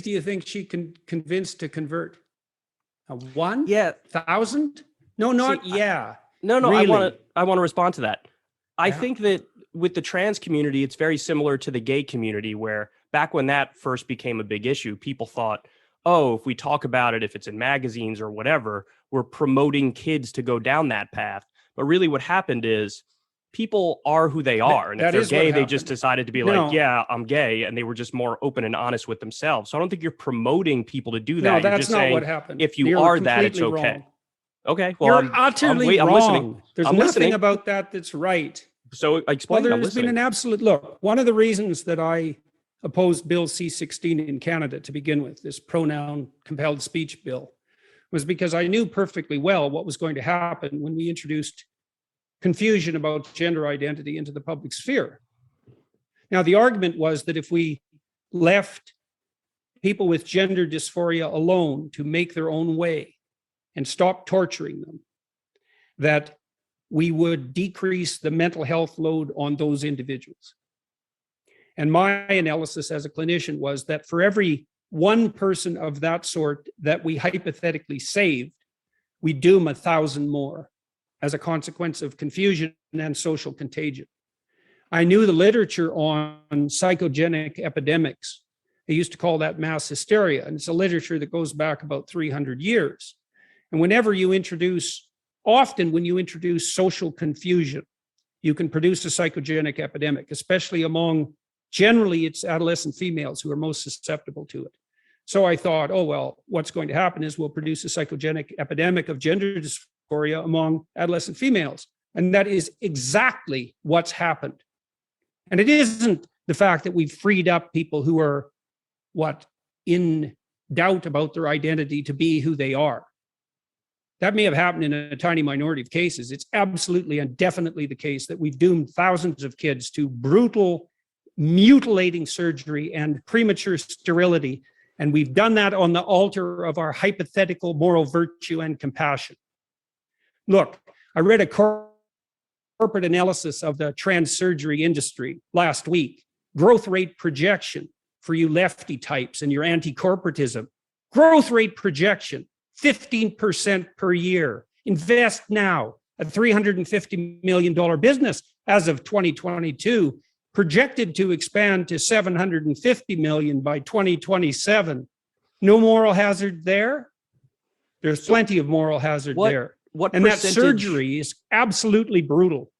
do you think she can convince to convert? One? Yeah. 1,000? No, not, yeah. No, really? I want to respond to that. I Yeah. think that with the trans community, it's very similar to the gay community, where back when that first became a big issue, people thought, oh, if we talk about it, if it's in magazines or whatever, we're promoting kids to go down that path. But really what happened is people are who they are. And if That they're is what gay, they just happened. decided to be No. like, yeah, I'm gay. And they were just more open and honest with themselves. So I don't think you're promoting people to do that. No, You're that's just not saying, what happened. if you You're are that, it's completely okay. wrong. Okay. Well, You're utterly I'm wrong. listening. There's I'm nothing listening. about that that's right. So explain. Well, there's been an absolute look. One of the reasons that I opposed Bill C-16 in Canada to begin with, this pronoun compelled speech bill, was because I knew perfectly well what was going to happen when we introduced confusion about gender identity into the public sphere. Now, the argument was that if we left people with gender dysphoria alone to make their own way and stop torturing them, that we would decrease the mental health load on those individuals. And my analysis as a clinician was that for every one person of that sort that we hypothetically saved, we doom 1,000 more as a consequence of confusion and social contagion. I knew the literature on psychogenic epidemics. They used to call that mass hysteria, and it's a literature that goes back about 300 years. And often when you introduce social confusion, you can produce a psychogenic epidemic, especially generally it's adolescent females who are most susceptible to it. So I thought, oh, well, what's going to happen is we'll produce a psychogenic epidemic of gender dysphoria among adolescent females. And that is exactly what's happened. And it isn't the fact that we've freed up people who are in doubt about their identity to be who they are. That may have happened in a tiny minority of cases. It's absolutely and definitely the case that we've doomed thousands of kids to brutal, mutilating surgery and premature sterility. And we've done that on the altar of our hypothetical moral virtue and compassion. Look, I read a corporate analysis of the trans surgery industry last week. Growth rate projection for you lefty types and your anti-corporatism. Growth rate projection, 15% per year. Invest now. A $350 million business as of 2022, projected to expand to $750 million by 2027. No moral hazard there? There's plenty of moral hazard there. What and percentage, that surgery is absolutely brutal.